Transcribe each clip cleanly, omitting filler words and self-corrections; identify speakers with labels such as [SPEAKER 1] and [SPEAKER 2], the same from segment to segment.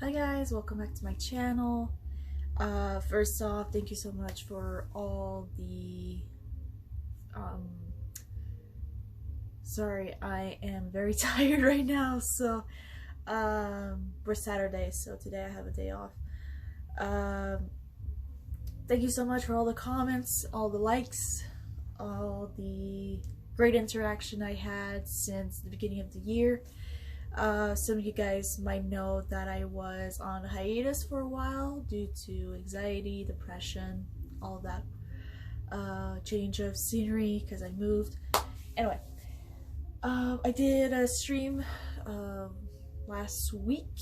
[SPEAKER 1] Hi guys, welcome back to my channel. First off, thank you so much for all the sorry, I am very tired right now. So we're Saturday, so today I have a day off. Thank you so much for all the comments, all the likes, all the great interaction I had since the beginning of the year. Some of you guys might know that I was on hiatus for a while due to anxiety, depression, all of that. Change of scenery because I moved. Anyway, I did a stream last week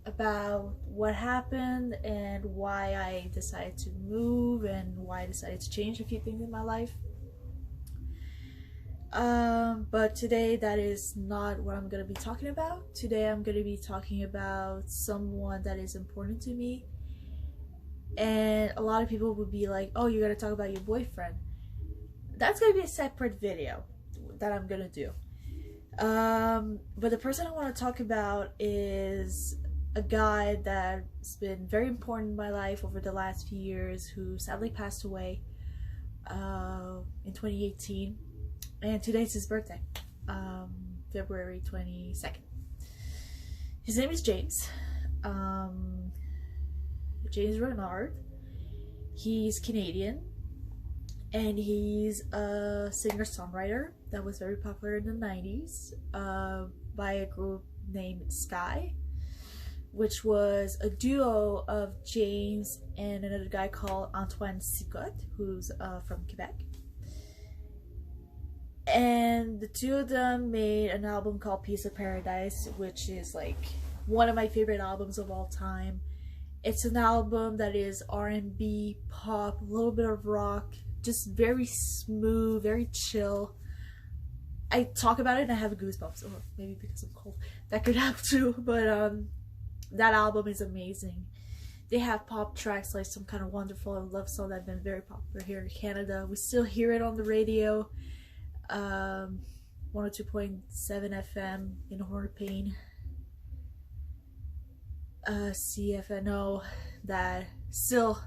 [SPEAKER 1] about what happened and why I decided to move and why I decided to change a few things in my life. But today that is not what I'm going to be talking about. Today I'm going to be talking about someone that is important to me. And a lot of people would be like, oh, you're going to talk about your boyfriend. That's going to be a separate video that I'm going to do. But the person I want to talk about is a guy that's been very important in my life over the last few years, who sadly passed away in 2018. And today's his birthday, February 22nd. His name is James. James Renald. He's Canadian, and he's a singer-songwriter that was very popular in the 90s by a group named Sky, which was a duo of James and another guy called Antoine Sicotte, who's from Quebec. And the two of them made an album called Piece of Paradise, which is like one of my favorite albums of all time. It's an album that is R&B, pop, a little bit of rock, just very smooth, very chill. I talk about it and I have goosebumps, or maybe because I'm cold. That could help too, but that album is amazing. They have pop tracks like Some Kind of Wonderful, a love song that's been very popular here in Canada. We still hear it on the radio. 102.7 FM in Hornpain, CFNO that still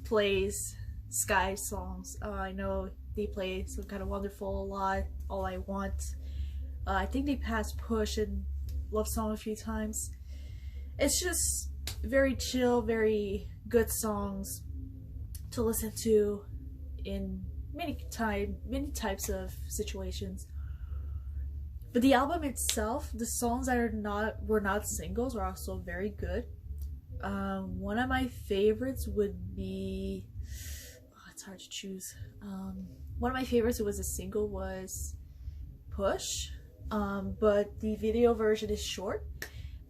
[SPEAKER 1] plays Sky songs. I know they play Some Kind of Wonderful a lot, All I Want. I think they passed Push and Love Song a few times. It's just very chill, very good songs to listen to in many types of situations. But the album itself, the songs that were not singles are also very good. One of my favorites would be, it's hard to choose. One of my favorites who was a single was Push, but the video version is short,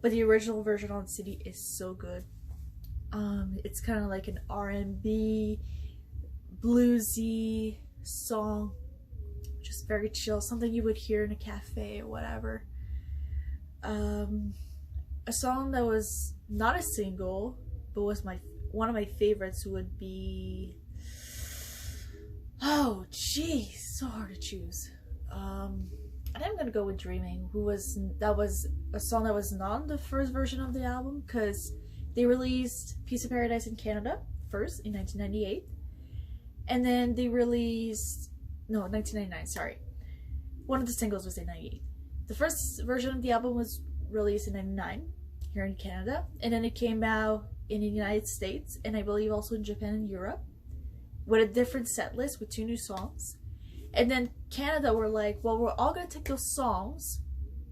[SPEAKER 1] but the original version on CD is so good. It's kind of like an R&B bluesy song, just very chill, something you would hear in a cafe or whatever. A song that was not a single but was one of my favorites would be, oh geez, so hard to choose. I think I'm gonna go with Dreaming, that was a song that was not on the first version of the album, because they released Piece of Paradise in Canada first in 1998. And then they released, no, 1999, sorry. One of the singles was in 98. The first version of the album was released in 99 here in Canada. And then it came out in the United States, and I believe also in Japan and Europe, with a different set list with 2 new songs. And then Canada were like, well, we're all going to take those songs,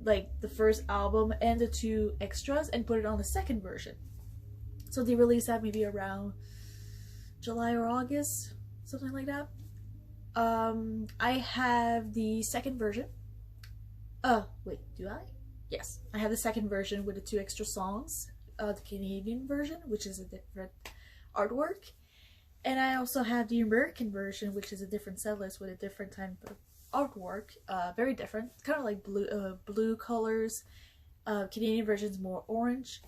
[SPEAKER 1] like the first album and the 2 extras, and put it on the second version. So they released that maybe around July or August, something like that. I have the second version. Wait, do I? Yes, I have the second version with the 2 extra songs. The Canadian version, which is a different artwork. And I also have the American version, which is a different setlist with a different type of artwork. Very different. Kind of like blue colors. Canadian version's more orange.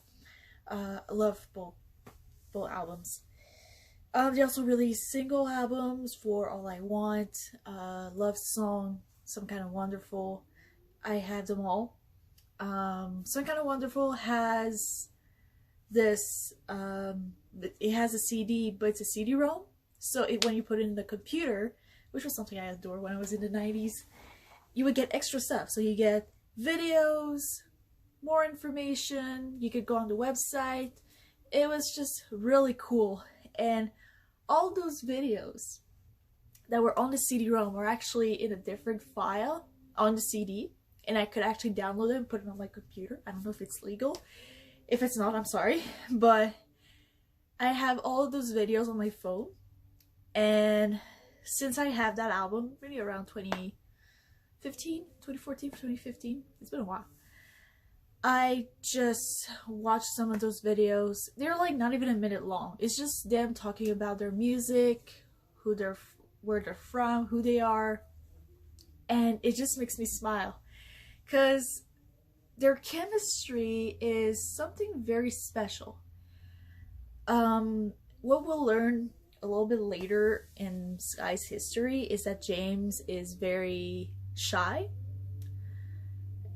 [SPEAKER 1] I love both albums. They also released single albums for All I Want, Love Song, Some Kind of Wonderful. I have them all. Some Kind of Wonderful has this, it has a CD, but it's a CD-ROM. So when you put it in the computer, which was something I adored when I was in the 90s, you would get extra stuff. So you get videos, more information, you could go on the website. It was just really cool. And all those videos that were on the CD-ROM were actually in a different file on the CD, and I could actually download it and put it on my computer. I don't know if it's legal. If it's not, I'm sorry. But I have all of those videos on my phone, and since I have that album, maybe around 2014, 2015, it's been a while, I just watched some of those videos. They're like not even a minute long. It's just them talking about their music, where they're from, who they are, and it just makes me smile because their chemistry is something very special. What we'll learn a little bit later in Sky's history is that James is very shy.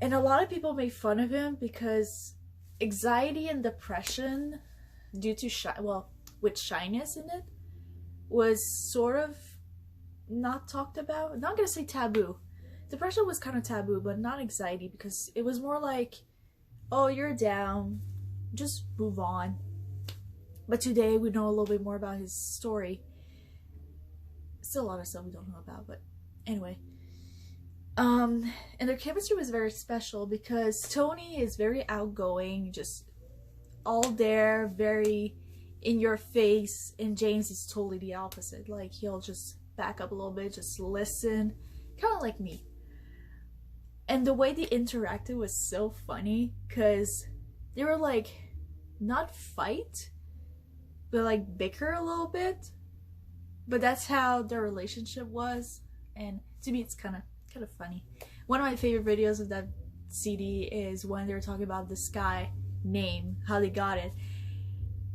[SPEAKER 1] And a lot of people make fun of him because anxiety and depression due to with shyness in it was sort of not talked about. I'm not gonna say taboo. Depression was kind of taboo, but not anxiety, because it was more like, oh, you're down, just move on. But today we know a little bit more about his story. Still a lot of stuff we don't know about, but anyway. And their chemistry was very special because Tony is very outgoing, just all there, very in your face, and James is totally the opposite. Like, he'll just back up a little bit, just listen, kind of like me. And the way they interacted was so funny because they were like, not fight, but like bicker a little bit. But that's how their relationship was, and to me it's kind of funny. One of my favorite videos of that CD is when they're talking about the Sky name, how they got it,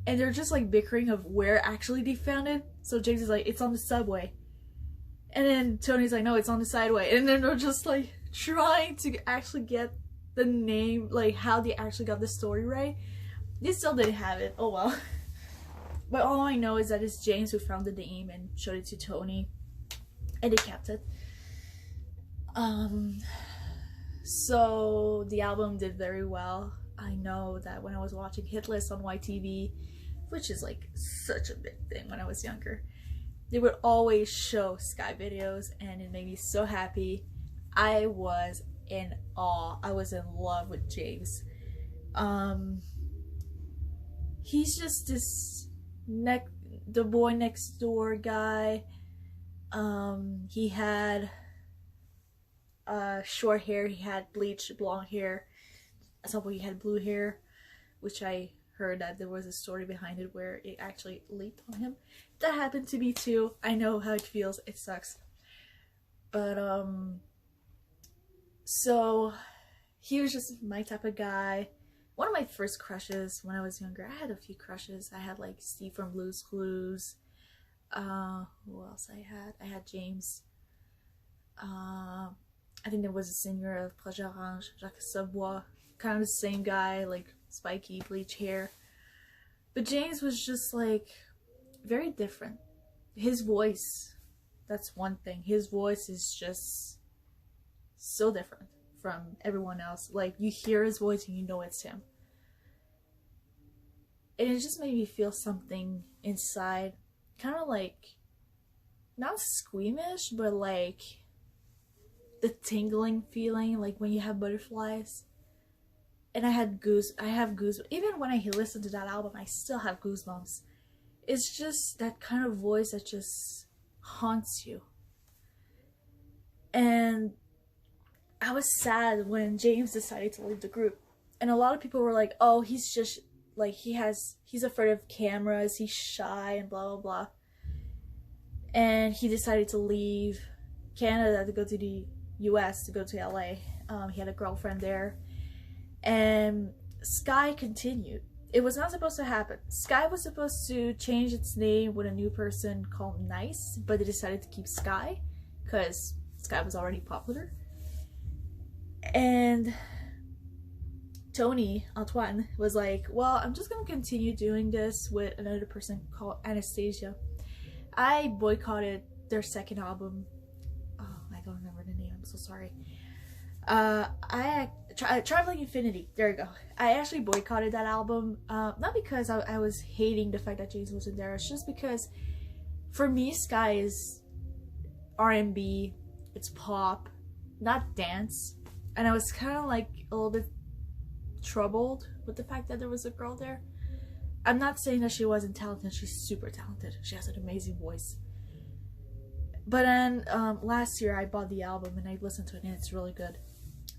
[SPEAKER 1] and they're just like bickering of where actually they found it. So James is like, it's on the subway, and then Tony's like, no, it's on the sideway, and then they're just like trying to actually get the name, like how they actually got the story right. They still didn't have it. Oh well. But all I know is that it's James who found the name and showed it to Tony, and they kept it. So the album did very well. I know that when I was watching Hit List on YTV, which is like such a big thing when I was younger, they would always show Sky videos, and it made me so happy. I was in awe. I was in love with James. He's just this the boy next door guy. He had short hair, he had bleached blonde hair. At some point he had blue hair, which I heard that there was a story behind it where it actually leaked on him. That happened to me too. I know how it feels. It sucks. But so he was just my type of guy. One of my first crushes when I was younger, I had a few crushes. I had like Steve from Blue's Clues. Who else I had? I had James. I think there was a singer of Projet Orange, Jacques Savoie, kind of the same guy, like spiky, bleach hair. But James was just like very different. His voice, that's one thing. His voice is just so different from everyone else. Like, you hear his voice and you know it's him. And it just made me feel something inside, kind of like, not squeamish, but like the tingling feeling, like when you have butterflies. And I have goosebumps. Even when I listen to that album, I still have goosebumps. It's just that kind of voice that just haunts you. And I was sad when James decided to leave the group. And a lot of people were like, oh, he's just like, he's afraid of cameras, he's shy and blah blah blah. And he decided to leave Canada to go to the US, to go to LA. He had a girlfriend there. And Sky continued. It was not supposed to happen. Sky was supposed to change its name with a new person called Nice, but they decided to keep Sky because Sky was already popular. And Tony Antoine was like, well, I'm just gonna continue doing this with another person called Anastasia. I boycotted their second album. Oh, I don't remember the name, I'm so sorry. Traveling Infinity, there you go. I actually boycotted that album, not because I was hating the fact that James wasn't there. It's just because for me Sky is R&B, it's pop, not dance, and I was kind of like a little bit troubled with the fact that there was a girl there. I'm not saying that she wasn't talented, she's super talented, she has an amazing voice. But then last year I bought the album and I listened to it and it's really good.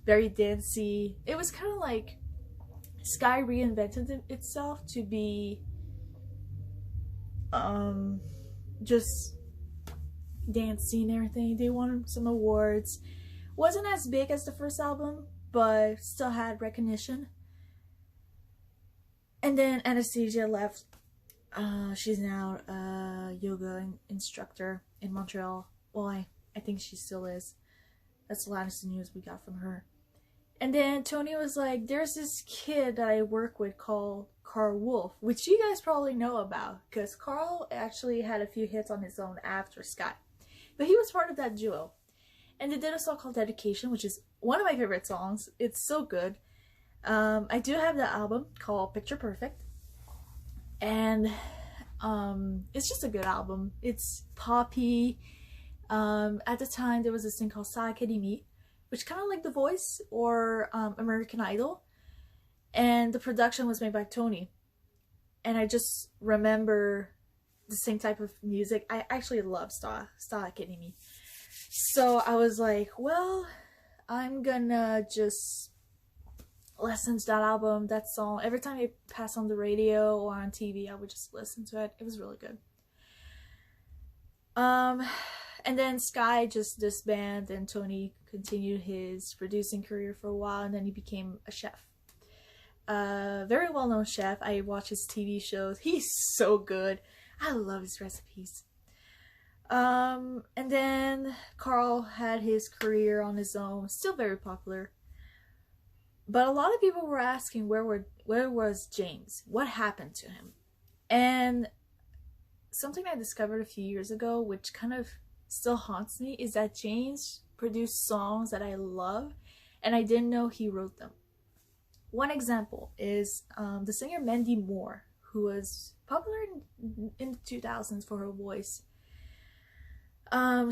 [SPEAKER 1] Very dancey. It was kind of like Sky reinvented itself to be just dancing and everything. They won some awards. Wasn't as big as the first album, but still had recognition. And then Anastasia left. She's now a yoga instructor in Montreal. Well, I think she still is. That's the last news we got from her. And then Tony was like, there's this kid that I work with called Carl Wolf, which you guys probably know about, because Carl actually had a few hits on his own after Sky. But he was part of that duo. And they did a song called Dedication, which is one of my favorite songs. It's so good. I do have the album called Picture Perfect. And it's just a good album. It's poppy. At the time, there was this thing called Star Academy, which kind of like The Voice or American Idol. And the production was made by Tony. And I just remember the same type of music. I actually love Star Academy. So I was like, well, I'm gonna just listen to that album, that song. Every time it passed on the radio or on TV, I would just listen to it. It was really good. And then Sky just disbanded and Tony continued his producing career for a while, and then he became a chef. Very well-known chef. I watch his TV shows. He's so good. I love his recipes. And then Carl had his career on his own, still very popular. But a lot of people were asking where was James? What happened to him? And something I discovered a few years ago, which kind of still haunts me, is that James produced songs that I love and I didn't know he wrote them. One example is the singer Mandy Moore, who was popular in the 2000s for her voice.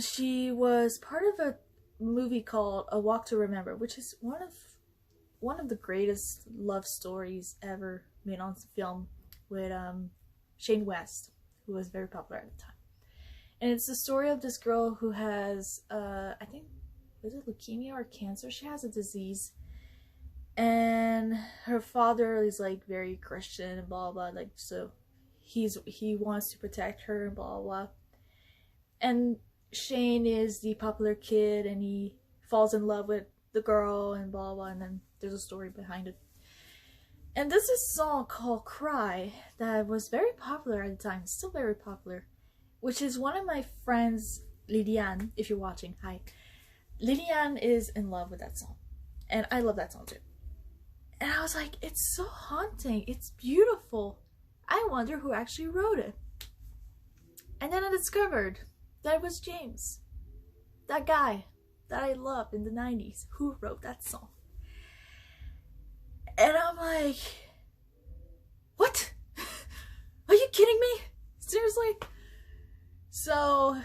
[SPEAKER 1] She was part of a movie called A Walk to Remember, which is one of the greatest love stories ever made on film, with Shane West, who was very popular at the time. And it's the story of this girl who has, I think, is it leukemia or cancer? She has a disease. And her father is like very Christian and blah blah, like, so he wants to protect her and blah blah. And Shane is the popular kid and he falls in love with the girl and blah blah, and then there's a story behind it. And there's this song called Cry that was very popular at the time, still very popular, which is one of my friends, Liliane, if you're watching, hi. Liliane is in love with that song. And I love that song too. And I was like, it's so haunting. It's beautiful. I wonder who actually wrote it. And then I discovered that it was James. That guy that I loved in the 90s who wrote that song. And I'm like, what? Are you kidding me? Seriously? So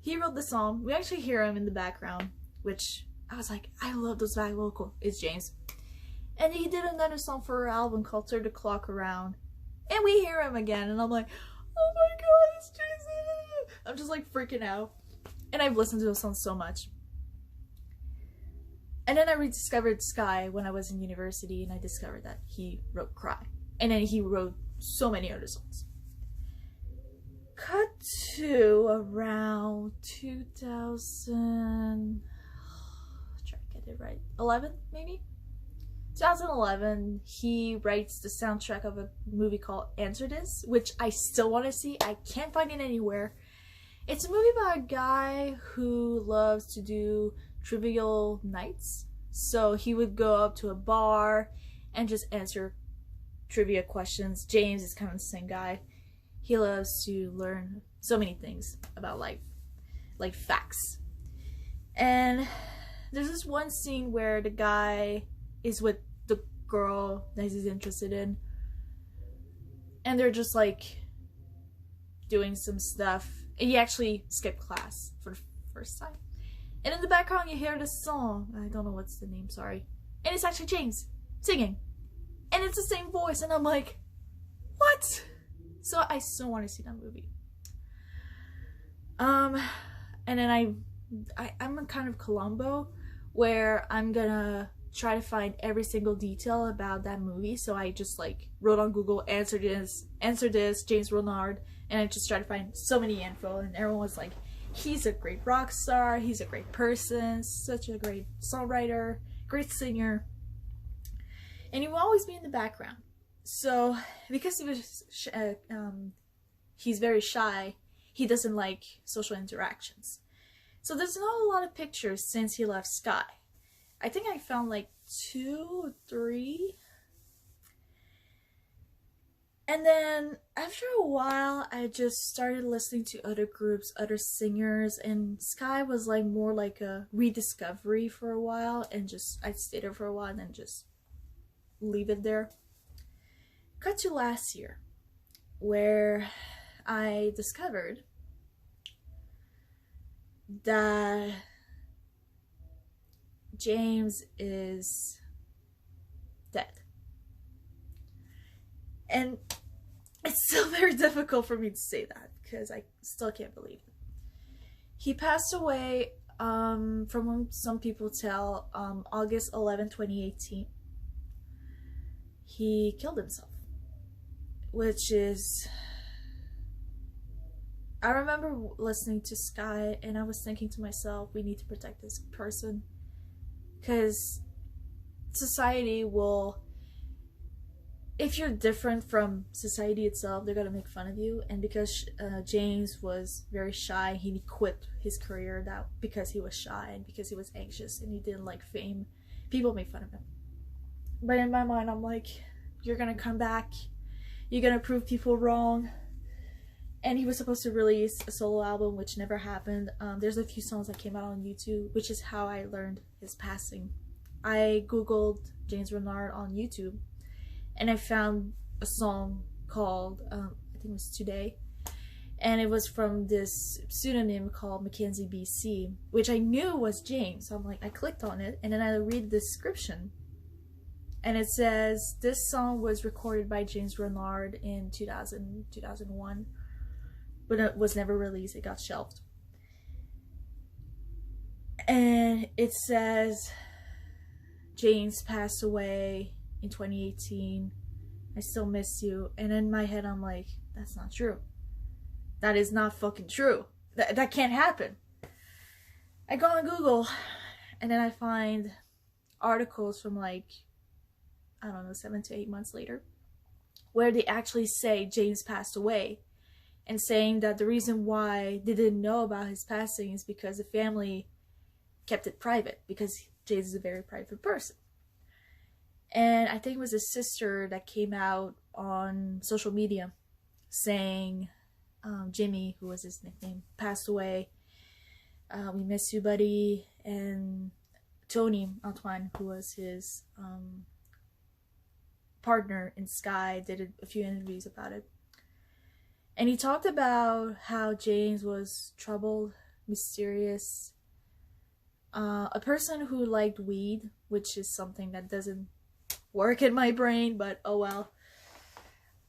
[SPEAKER 1] he wrote the song. We actually hear him in the background, which I was like, I love those back vocal. It's James. And he did another song for her album called Turn the Clock Around. And we hear him again. And I'm like, oh my god, it's Jason. I'm just like freaking out. And I've listened to those songs so much. And then I rediscovered Sky when I was in university. And I discovered that he wrote Cry. And then he wrote so many other songs. Cut to around 2000... try to get it right. 11 maybe? 2011, he writes the soundtrack of a movie called Answer This, which I still want to see. I can't find it anywhere. It's a movie about a guy who loves to do trivial nights. So he would go up to a bar and just answer trivia questions. James is kind of the same guy. He loves to learn so many things about life, like facts. And there's this one scene where the guy is with the girl that he's interested in, and they're just like doing some stuff. And he actually skipped class for the first time. And in the background you hear this song. I don't know what's the name, sorry. And it's actually James singing. And it's the same voice, and I'm like, what? So I still want to see that movie. And then I'm a kind of Columbo, where I'm gonna try to find every single detail about that movie. So I just like wrote on Google, answer this, James Renald, and I just tried to find so many info, and everyone was like, he's a great rock star, he's a great person, such a great songwriter, great singer, and he will always be in the background. So because he's very shy, he doesn't like social interactions. So there's not a lot of pictures since he left Sky. I think I found like 2 or 3. And then after a while, I just started listening to other groups, other singers, and Sky was like more like a rediscovery for a while, and just I'd stay there for a while and then just leave it there. Cut to last year, where I discovered that James is dead. And it's still very difficult for me to say that because I still can't believe it. He passed away, from what some people tell, August 11, 2018. He killed himself, which is... I remember listening to Sky and I was thinking to myself, we need to protect this person because society will... If you're different from society itself, they're gonna make fun of you. And because James was very shy, he quit his career because he was shy and because he was anxious and he didn't like fame. People made fun of him. But in my mind, I'm like, you're gonna come back. You're gonna prove people wrong. And he was supposed to release a solo album, which never happened. There's a few songs that came out on YouTube, which is how I learned his passing. I googled James Renald on YouTube, and I found a song called, I think it was Today, and it was from this pseudonym called Mackenzie BC, which I knew was James. So I'm like, I clicked on it, and then I read the description, and it says this song was recorded by James Renald in 2001, but it was never released. It got shelved. And it says James passed away in 2018. I still miss you. And in my head I'm like, that's not true. That is not fucking true. That can't happen. I go on Google and then I find articles from like, I don't know, 7 to 8 months later, where they actually say James passed away, and saying that the reason why they didn't know about his passing is because the family kept it private, because James is a very private person. And I think it was his sister that came out on social media saying, Jimmy, who was his nickname, passed away. We miss you, buddy. And Tony Antoine, who was his partner in Sky, did a few interviews about it. And he talked about how James was troubled, mysterious, a person who liked weed, which is something that doesn't work in my brain, but oh well.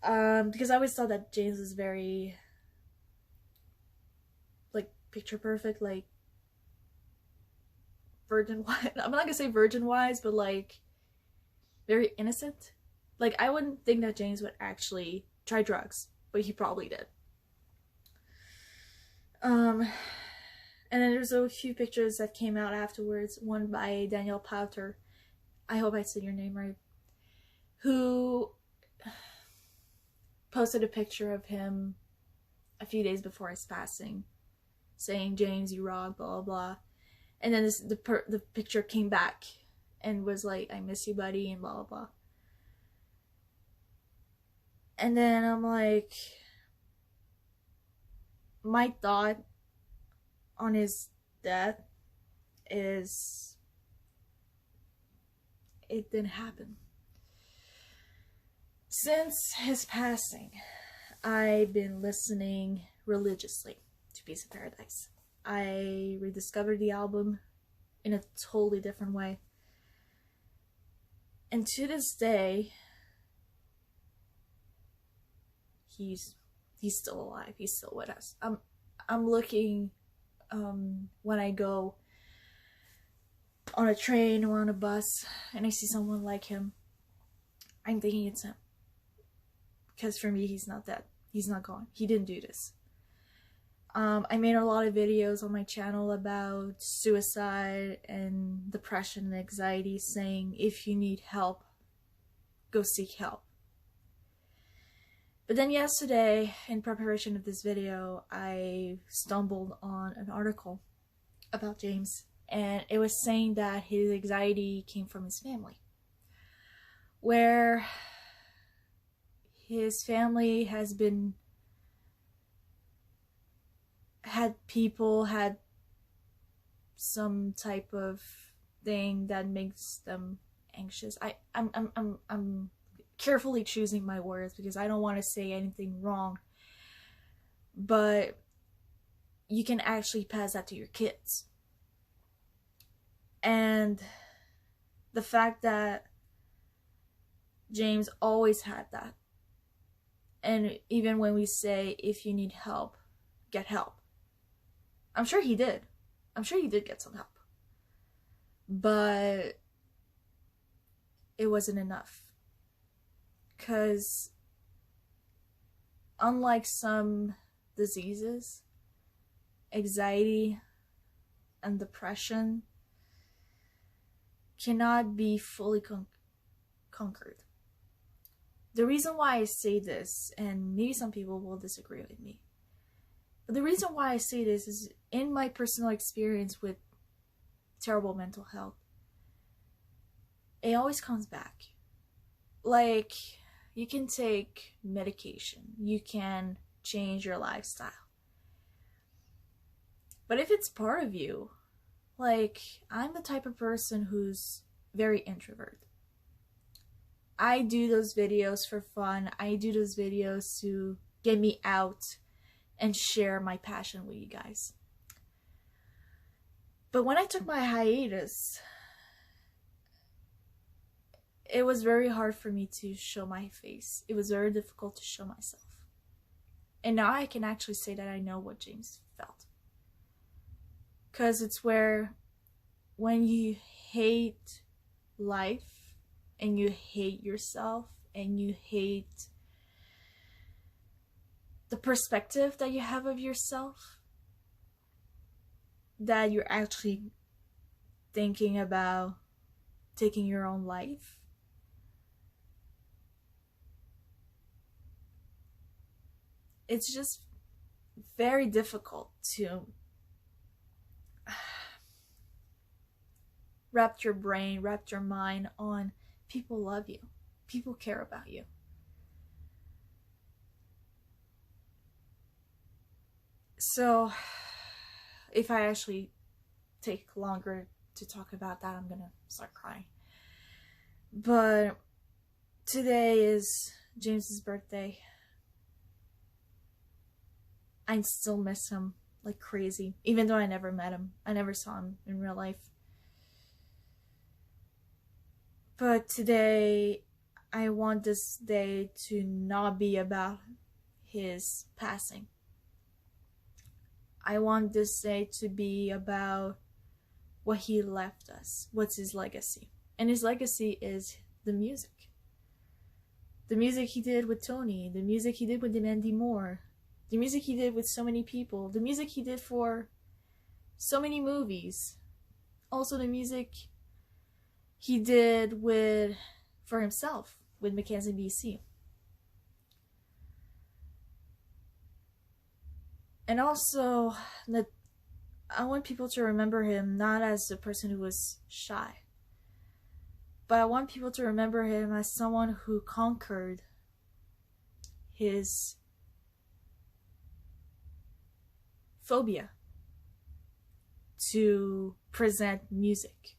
[SPEAKER 1] Because I always thought that James was very, like, picture perfect, like, virgin wise. I'm not gonna say virgin wise, but like, very innocent. Like, I wouldn't think that James would actually try drugs, but he probably did. And then there's a few pictures that came out afterwards, one by Daniel Powter, I hope I said your name right, who posted a picture of him a few days before his passing, saying, James, you rock, blah, blah, blah. And then the picture came back and was like, I miss you, buddy, and blah, blah, blah. And then I'm like, my thought on his death is it didn't happen. Since his passing, I've been listening religiously to Piece of Paradise. I rediscovered the album in a totally different way. And to this day, he's still alive. He's still with us. I'm looking when I go on a train or on a bus and I see someone like him, I'm thinking it's him. Because for me, he's not dead. He's not gone. He didn't do this. I made a lot of videos on my channel about suicide and depression and anxiety, saying if you need help, go seek help. But then yesterday, in preparation of this video, I stumbled on an article about James, and it was saying that his anxiety came from his family, where his family has been had some type of thing that makes them anxious. I'm carefully choosing my words because I don't want to say anything wrong, but you can actually pass that to your kids. And the fact that James always had that, and even when we say if you need help, get help, I'm sure he did. I'm sure he did get some help. But it wasn't enough. Because unlike some diseases, anxiety and depression cannot be fully conquered. The reason why I say this, and maybe some people will disagree with me, but the reason why I say this is in my personal experience with terrible mental health, it always comes back. Like, you can take medication, you can change your lifestyle, but if it's part of you, like, I'm the type of person who's very introvert. I do those videos for fun. I do those videos to get me out and share my passion with you guys. But when I took my hiatus, it was very hard for me to show my face. It was very difficult to show myself. And now I can actually say that I know what James felt. Because it's where when you hate life and you hate yourself and you hate the perspective that you have of yourself, that you're actually thinking about taking your own life. It's just very difficult to wrap your brain, wrap your mind on people love you, people care about you. So if I actually take longer to talk about that, I'm gonna start crying. But today is James's birthday. I still miss him like crazy, even though I never met him. I never saw him in real life. But today, I want this day to not be about his passing. I want this day to be about what he left us. What's his legacy? And his legacy is the music. The music he did with Tony, the music he did with Mandy Moore, the music he did with so many people, the music he did for so many movies, also the music he did for himself with Mackenzie BC. And also, I want people to remember him not as a person who was shy, but I want people to remember him as someone who conquered his phobia to present music.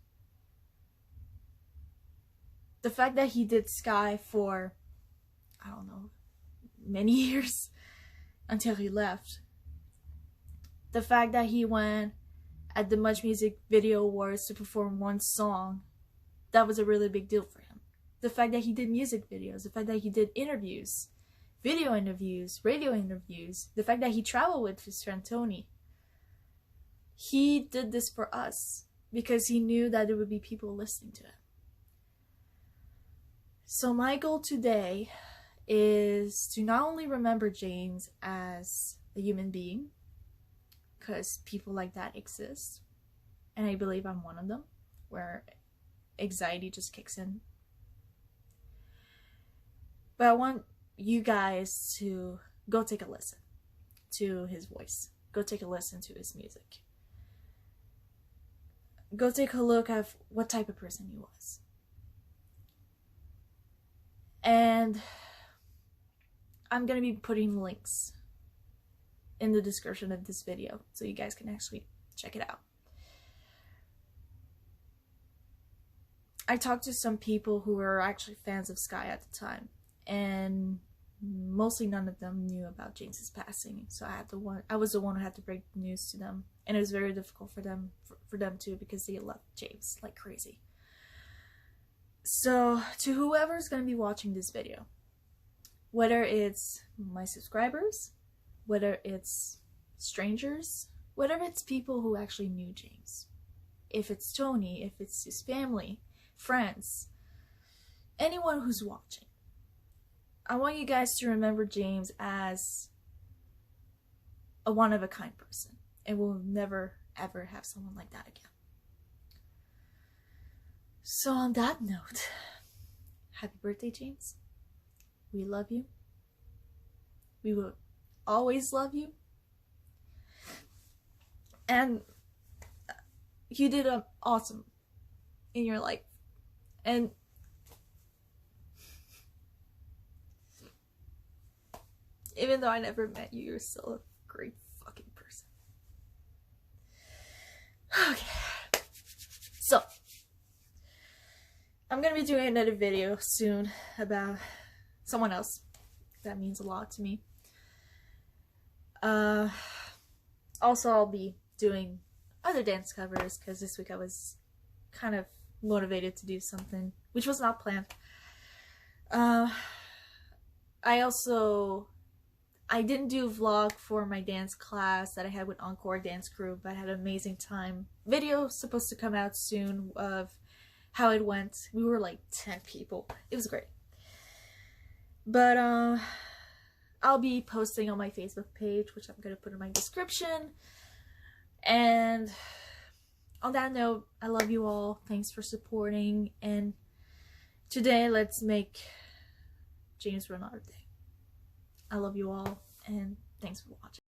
[SPEAKER 1] The fact that he did Sky for, I don't know, many years until he left. The fact that he went at the Much Music Video Awards to perform one song, that was a really big deal for him. The fact that he did music videos, the fact that he did interviews, video interviews, radio interviews, the fact that he traveled with his friend Tony. He did this for us because he knew that there would be people listening to him. So my goal today is to not only remember James as a human being, because people like that exist, and I believe I'm one of them, where anxiety just kicks in. But I want you guys to go take a listen to his voice. Go take a listen to his music. Go take a look at what type of person he was. And I'm going to be putting links in the description of this video so you guys can actually check it out. I talked to some people who were actually fans of Sky at the time, and mostly none of them knew about James's passing. So I was the one who had to break the news to them, and it was very difficult for them too, because they loved James like crazy. So to whoever's going to be watching this video, whether it's my subscribers, whether it's strangers, whether it's people who actually knew James, if it's Tony, if it's his family, friends, anyone who's watching, I want you guys to remember James as a one-of-a-kind person, and we'll never ever have someone like that again. So on that note, happy birthday, James. We love you. We will always love you. And you did awesome in your life. And even though I never met you, you're still a great fucking person. Okay. So, I'm gonna be doing another video soon about someone else. That means a lot to me. Also, I'll be doing other dance covers because this week I was kind of motivated to do something, which was not planned. I didn't do a vlog for my dance class that I had with Encore Dance Crew, but I had an amazing time. Video supposed to come out soon of how it went. We were like 10 people. It was great. But I'll be posting on my Facebook page, which I'm going to put in my description. And on that note, I love you all. Thanks for supporting. And today, let's make James Renald Day. I love you all, and thanks for watching.